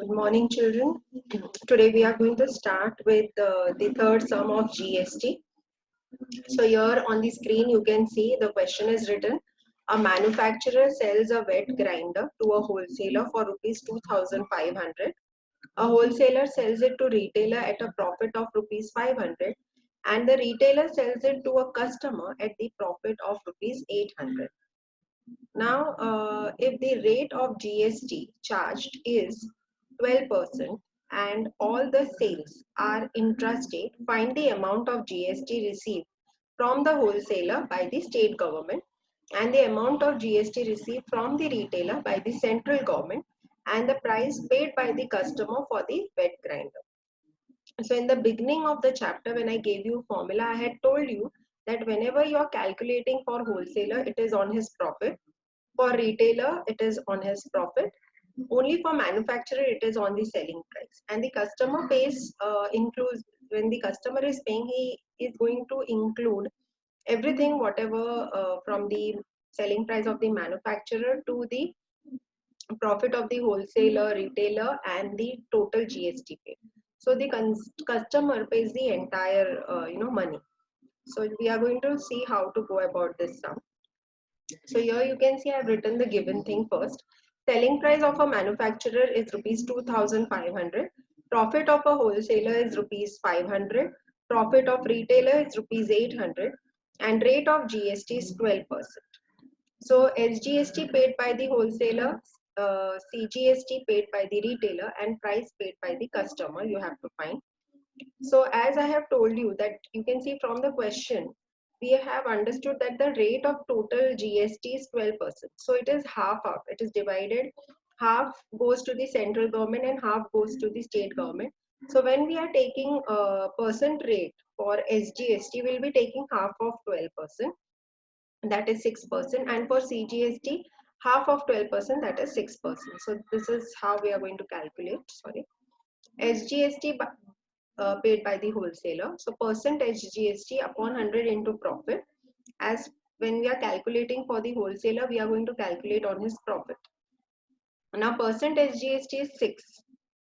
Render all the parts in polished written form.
Good morning, children. Today we are going to start with the third sum of GST. So here on the screen you can see the question is written. A manufacturer sells a wet grinder to a wholesaler for rupees 2,500. A wholesaler sells it to retailer at a profit of rupees 500 and the retailer sells it to a customer at the profit of rupees 800. Now, if the rate of GST charged is 12% and all the sales are intrastate, find the amount of GST received from the wholesaler by the state government and the amount of GST received from the retailer by the central government and the price paid by the customer for the wet grinder. So in the beginning of the chapter, when I gave you formula, I had told you that whenever you are calculating for wholesaler, it is on his profit. For retailer, it is on his profit. Only for manufacturer, it is on the selling price. And the customer pays includes, when the customer is paying, he is going to include everything, whatever from the selling price of the manufacturer to the profit of the wholesaler, retailer, and the total GST paid. So the customer pays the entire, money. So we are going to see how to go about this sum. So here you can see I have written the given thing first. Selling price of a manufacturer is rupees 2,500. Profit of a wholesaler is rupees 500. Profit of retailer is rupees 800. And rate of GST is 12%. So SGST paid by the wholesaler, CGST paid by the retailer, and price paid by the customer you have to find. So as I have told you that you can see from the question, we have understood that the rate of total GST is 12%. So it is half. It is divided. Half goes to the central government and half goes to the state government. So when we are taking a percent rate for SGST, we will be taking half of 12%. That is 6%. And for CGST, half of 12%, that is 6%. So this is how we are going to calculate. Sorry. SGST paid by the wholesaler. So percentage GST upon 100 into profit. As when we are calculating for the wholesaler, we are going to calculate on his profit. Now percentage GST is 6.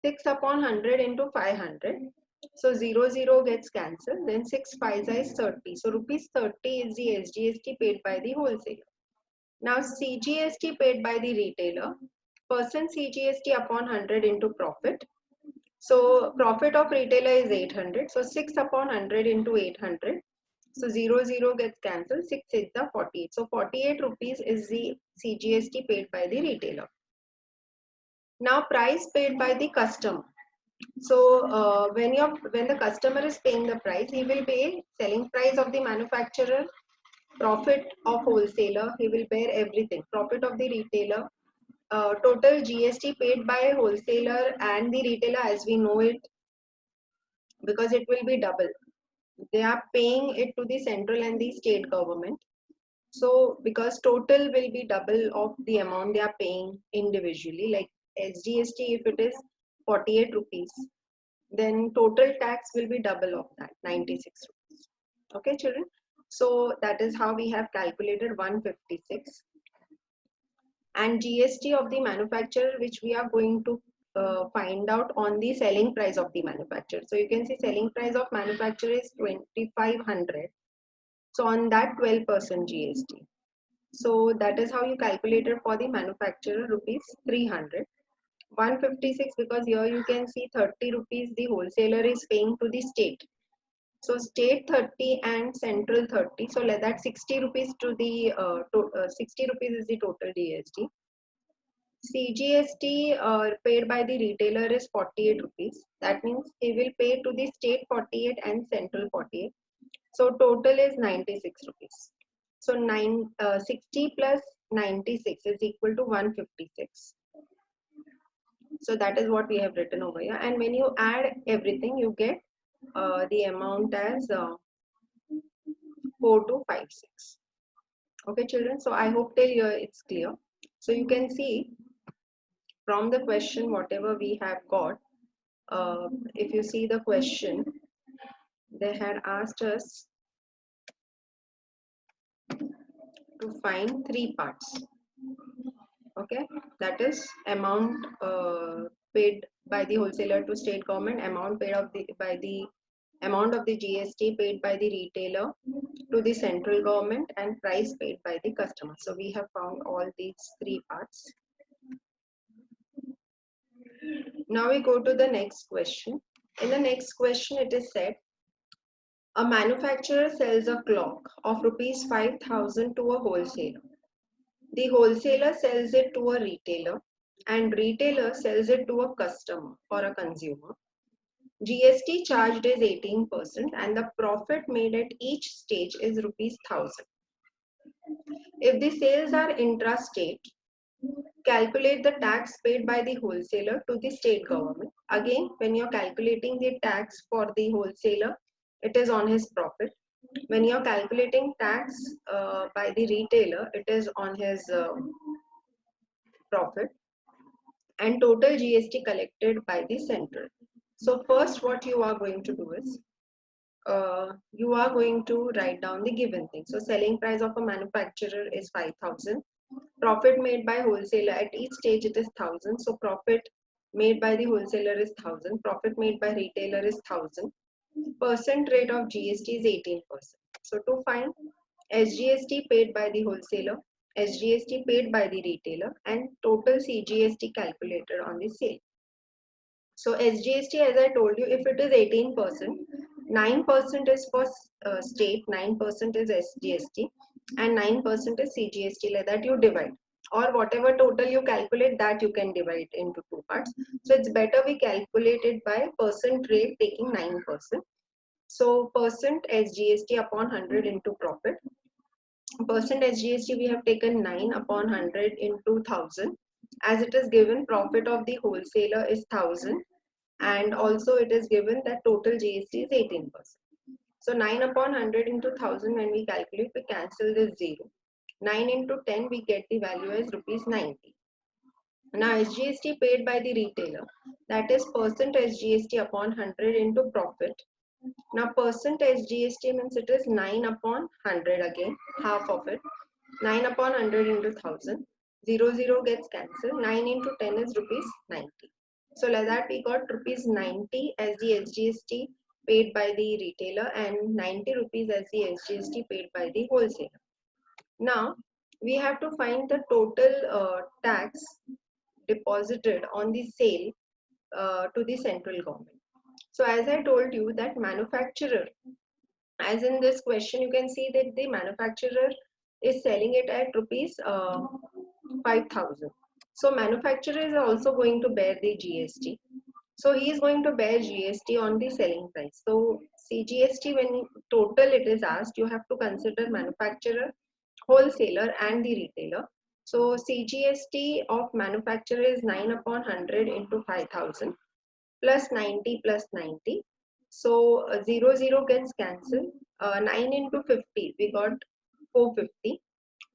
6 upon 100 into 500. So 0 gets cancelled. Then 6 5 is 30. So rupees 30 is the SGST paid by the wholesaler. Now CGST paid by the retailer. Percent CGST upon 100 into profit. So profit of retailer is 800. So 6 upon 100 into 800. So 0 gets cancelled. 6 is the 48. So 48 rupees is the CGST paid by the retailer. Now price paid by the customer. So when the customer is paying the price, he will pay selling price of the manufacturer, profit of wholesaler. He will bear everything. Profit of the retailer. Total GST paid by wholesaler and the retailer as we know it, because it will be double. They are paying it to the central and the state government. So because total will be double of the amount they are paying individually, like SGST, if it is 48 rupees, then total tax will be double of that, 96 rupees. Okay, children. So that is how we have calculated 156. And GST of the manufacturer, which we are going to find out on the selling price of the manufacturer. So you can see selling price of manufacturer is 2,500. So on that 12% GST. So that is how you calculated for the manufacturer rupees 300. 156 because here you can see 30 rupees the wholesaler is paying to the state. So state 30 and central 30. So let that 60 rupees to the 60 rupees is the total GST. CGST paid by the retailer is 48 rupees. That means he will pay to the state 48 and central 48. So total is 96 rupees. So 60 plus 96 is equal to 156. So that is what we have written over here. And when you add everything, you get the amount as 4256. Okay, children. So I hope till here it's clear. So you can see from the question, whatever we have got, if you see the question, they had asked us to find three parts. Okay, that is amount paid by the wholesaler to state government, amount paid by the amount of the GST paid by the retailer to the central government, and price paid by the customer. So we have found all these three parts. Now we go to the next question. In the next question it is said, a manufacturer sells a clock of rupees 5,000 to a wholesaler. The wholesaler sells it to a retailer and retailer sells it to a customer or a consumer. GST charged is 18% and the profit made at each stage is rupees 1,000. If the sales are intrastate, calculate the tax paid by the wholesaler to the state government. Again, when you're calculating the tax for the wholesaler, it is on his profit. When you're calculating tax by the retailer, it is on his profit. And total GST collected by the central. So first what you are going to do is, you are going to write down the given thing. So selling price of a manufacturer is 5,000. Profit made by wholesaler at each stage it is 1,000. So profit made by the wholesaler is 1,000. Profit made by retailer is 1,000. Percent rate of GST is 18%. So to find SGST paid by the wholesaler, SGST paid by the retailer, and total CGST calculated on the sale. So SGST, as I told you, if it is 18%, 9% is for state, 9% is SGST, and 9% is CGST. Like that you divide, or whatever total you calculate, that you can divide into two parts. So it's better we calculate it by percent rate taking 9%. So percent SGST upon 100 into profit. Percent SGST we have taken 9 upon 100 into 1,000, as it is given profit of the wholesaler is 1,000, and also it is given that total GST is 18%. So 9 upon 100 into 1,000, when we calculate, we cancel this 0. 9 into 10, we get the value as rupees 90. Now SGST paid by the retailer, that is percent SGST upon 100 into profit. Now percent SGST means it is 9 upon 100, again half of it. 9 upon 100 into 1,000. 0 gets cancelled. 9 into 10 is rupees 90. So like that we got rupees 90 as the SGST paid by the retailer and 90 rupees as the SGST paid by the wholesaler. Now we have to find the total tax deposited on the sale to the central government. So as I told you that manufacturer, as in this question you can see that the manufacturer is selling it at rupees 5,000. So manufacturer is also going to bear the GST. So he is going to bear GST on the selling price. So CGST, when total it is asked, you have to consider manufacturer, wholesaler and the retailer. So CGST of manufacturer is 9 upon 100 into 5,000 plus 90 plus 90. So 0 gets cancelled. 9 into 50, we got 450.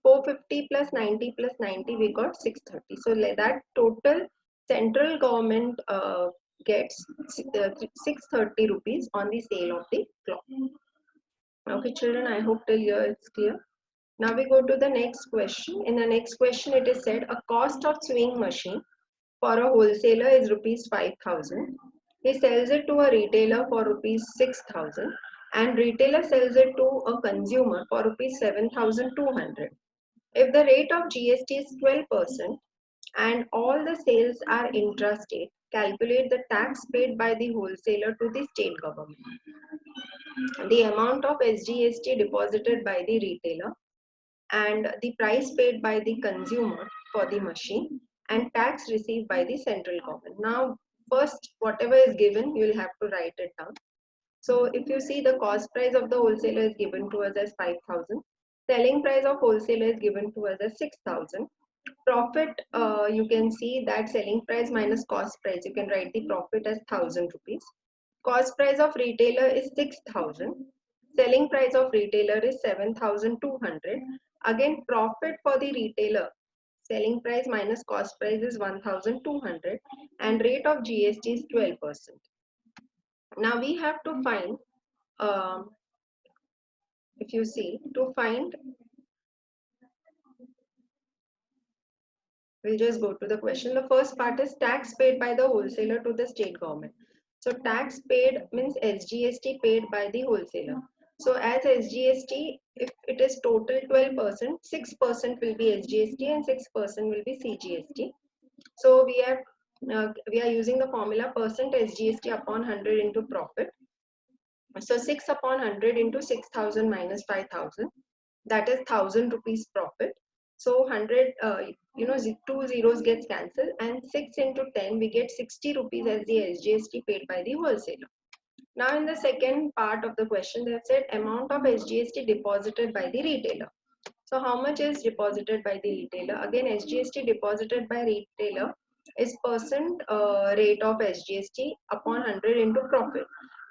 450 plus 90 plus 90, we got 630. So like that total central government gets 630 rupees on the sale of the clock. Okay children, I hope till here it's clear. Now we go to the next question. In the next question it is said, a cost of sewing machine for a wholesaler is rupees 5,000. He sells it to a retailer for rupees 6,000 and retailer sells it to a consumer for rupees 7,200. If the rate of GST is 12% and all the sales are intrastate, calculate the tax paid by the wholesaler to the state government, the amount of SGST deposited by the retailer, and the price paid by the consumer for the machine, and tax received by the central government. Now, first, whatever is given, you will have to write it down. So, if you see, the cost price of the wholesaler is given to us as 5,000. Selling price of wholesaler is given to us as 6,000. Profit, you can see that selling price minus cost price, you can write the profit as 1,000 rupees. Cost price of retailer is 6,000. Selling price of retailer is 7,200. Again, profit for the retailer, selling price minus cost price is 1,200 and rate of GST is 12%. Now we have to find, if you see, to find We'll just go to the question. The first part is tax paid by the wholesaler to the state government. So tax paid means SGST paid by the wholesaler. So as SGST, if it is total 12%, 6% will be SGST and 6% will be CGST. So we are using the formula percent SGST upon 100 into profit. So 6 upon 100 into 6,000 minus 5,000, that is 1,000 rupees profit. So 100, two zeros gets cancelled, and 6 into 10, we get 60 rupees as the SGST paid by the wholesaler. Now in the second part of the question, they have said amount of SGST deposited by the retailer. So how much is deposited by the retailer? Again, SGST deposited by retailer is percent rate of SGST upon 100 into profit.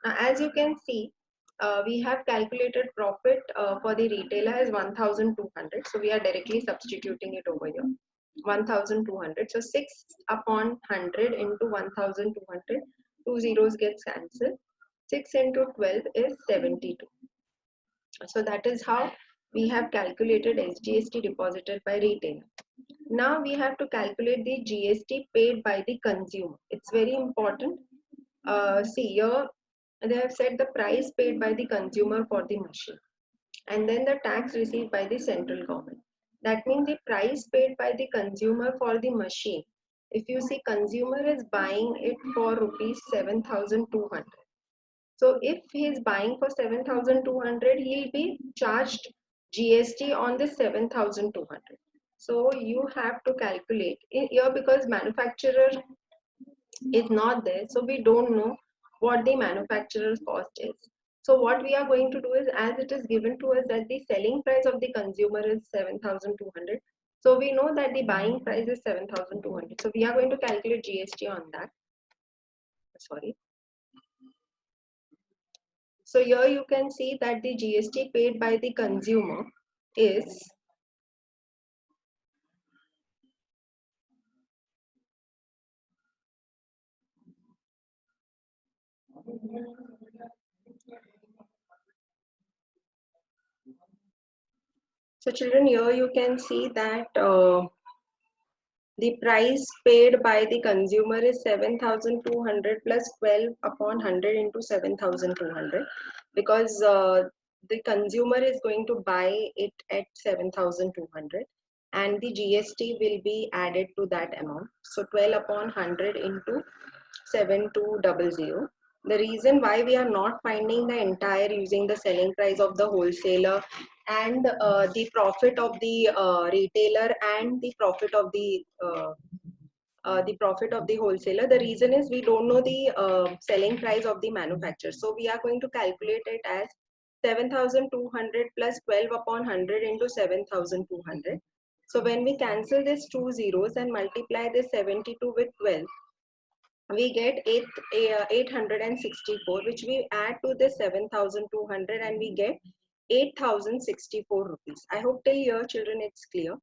Now, as you can see, we have calculated profit for the retailer as 1,200. So we are directly substituting it over here. 1,200. So 6 upon 100 into 1,200. Two zeros gets cancelled. 6 into 12 is 72. So that is how we have calculated SGST deposited by retailer. Now we have to calculate the GST paid by the consumer. It's very important. See here, they have said the price paid by the consumer for the machine, and then the tax received by the central government. That means the price paid by the consumer for the machine. If you see, consumer is buying it for rupees 7,200. So if he is buying for 7,200, he'll be charged GST on the 7,200. So you have to calculate here, because manufacturer is not there, so we don't know what the manufacturer's cost is. So what we are going to do is, as it is given to us that the selling price of the consumer is 7,200, so we know that the buying price is 7,200. So we are going to calculate GST on that. Sorry. So here you can see that the GST paid by the consumer is so children, here you can see that the price paid by the consumer is 7,200 plus 12 upon 100 into 7,200, because the consumer is going to buy it at 7,200 and the GST will be added to that amount. So 12 upon 100 into 7,200. The reason why we are not finding the entire using the selling price of the wholesaler and the profit of the retailer and the profit of the wholesaler. The reason is we don't know the selling price of the manufacturer. So we are going to calculate it as 7,200 plus 12 upon 100 into 7,200. So when we cancel these two zeros and multiply this 72 with 12, we get 864, which we add to the 7,200 and we get 8,064 rupees. I hope till here children it's clear.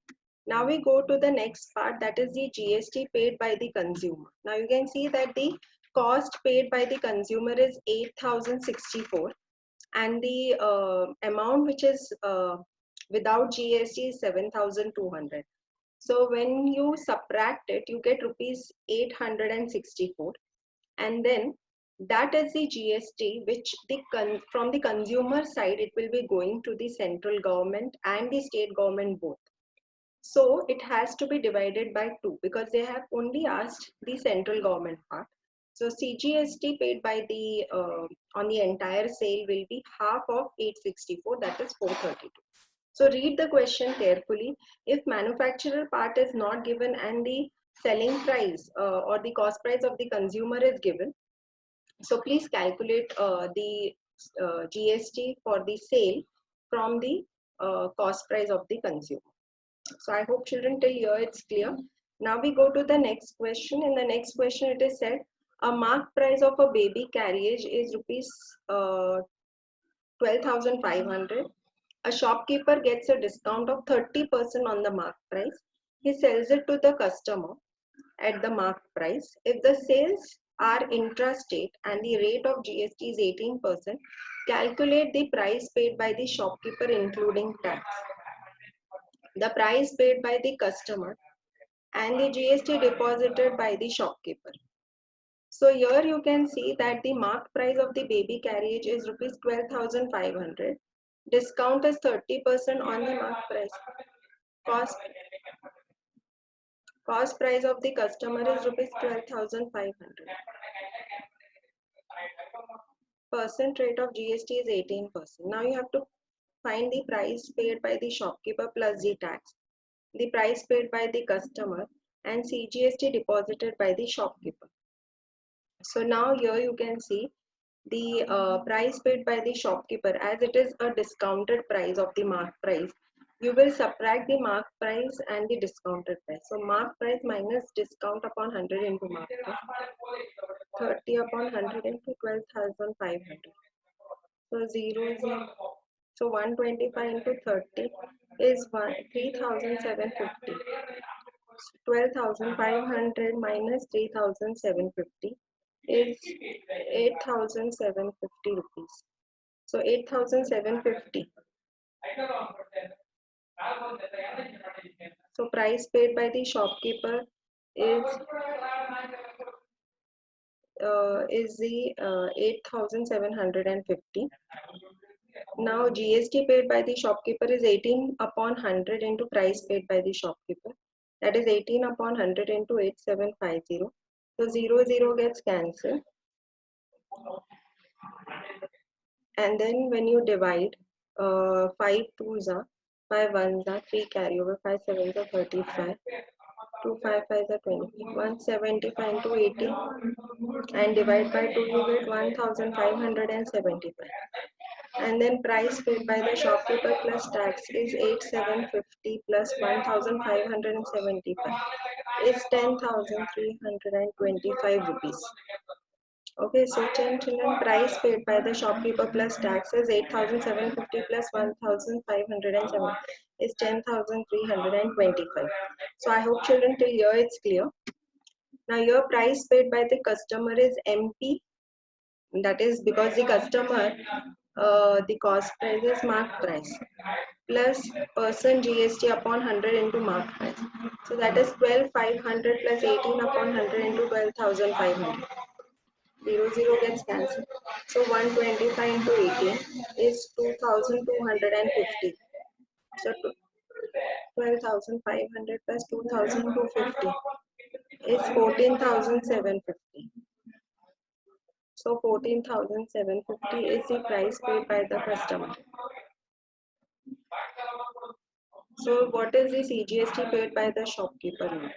Now we go to the next part, that is the GST paid by the consumer. Now you can see that the cost paid by the consumer is 8,064 and the amount which is without GST is 7,200. So when you subtract it, you get rupees 864, and then that is the GST which from the consumer side it will be going to the central government and the state government both. So it has to be divided by 2 because they have only asked the central government part. So CGST paid by the on the entire sale will be half of 864, that is 432. So read the question carefully. If manufacturer part is not given and the selling price or the cost price of the consumer is given, so please calculate the GST for the sale from the cost price of the consumer. So I hope children till here it's clear. Now we go to the next question. In the next question it is said a mark price of a baby carriage is rupees 12,500. A shopkeeper gets a discount of 30% on the mark price. He sells it to the customer at the mark price. If the sales are intrastate and the rate of GST is 18%, calculate the price paid by the shopkeeper including tax. The price paid by the customer and the GST deposited by the shopkeeper. So here you can see that the marked price of the baby carriage is rupees 12,500. Discount is 30% on the marked price. Cost price of the customer is rupees 12,500. Percent rate of GST is 18%. Now you have to find the price paid by the shopkeeper plus the tax, the price paid by the customer, and CGST deposited by the shopkeeper. So now here you can see the price paid by the shopkeeper, as it is a discounted price of the marked price. You will subtract the marked price and the discounted price. So marked price minus discount upon 100 into marked price. 30 upon 100 into 12,500. So 0. So 125 into 30 is 3,750. 12,500 minus 3,750 is 8,750 rupees. So 8,750. So price paid by the shopkeeper is the 8,750. Now GST paid by the shopkeeper is 18 upon 100 into price paid by the shopkeeper. That is 18 upon 100 into 8750. So 0 gets cancelled. And then when you divide 5 2s are 5 1s are 3 carryover, 5 7s are 35, 2 5 5s are 20, 175 into 80 and divide by 2 you get 1,575. And then price paid by the shopkeeper plus tax is 8,750 plus 1,575 is 10,325 rupees. Okay, so 10 children, price paid by the shopkeeper plus tax is 8,750 plus 1,507 is 10,325. So I hope children till here it's clear. Now your price paid by the customer is MP. That is because the customer, the cost price is marked price plus percent GST upon 100 into marked price. So that is 12,500 plus 18 upon 100 into 12,500. 0 gets cancelled. So 125 into 18 is 2,250. So 12,500 plus 2,250 is 14,750. So 14,750 is the price paid by the customer. So what is the CGST paid by the shopkeeper now?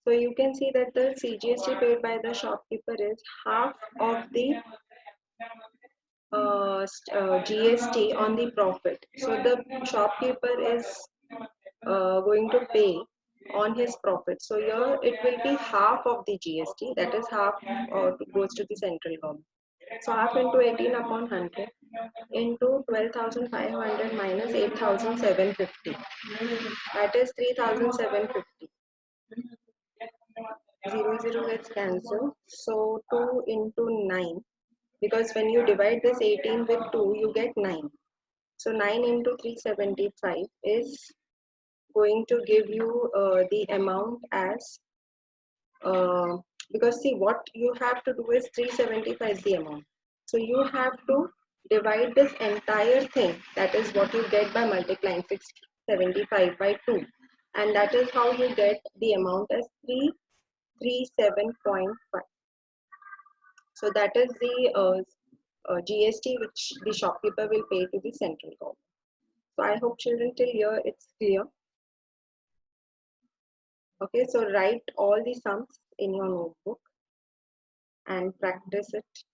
So you can see that the CGST paid by the shopkeeper is half of the GST on the profit. So the shopkeeper is going to pay on his profit. So here it will be half of the GST, that is half goes to the central government. So half into 18 upon 100 into 12,500 minus 8,750. That is 3,750. 0 gets cancelled. So 2 into 9. Because when you divide this 18 with 2, you get 9. So 9 into 375 is going to give you the amount as, because see what you have to do is 375 is the amount. So you have to divide this entire thing, that is what you get by multiplying 675 by 2. And that is how you get the amount as 337.5. So that is the GST which the shopkeeper will pay to the central government. So I hope children till here it's clear. Okay, so write all the sums in your notebook and practice it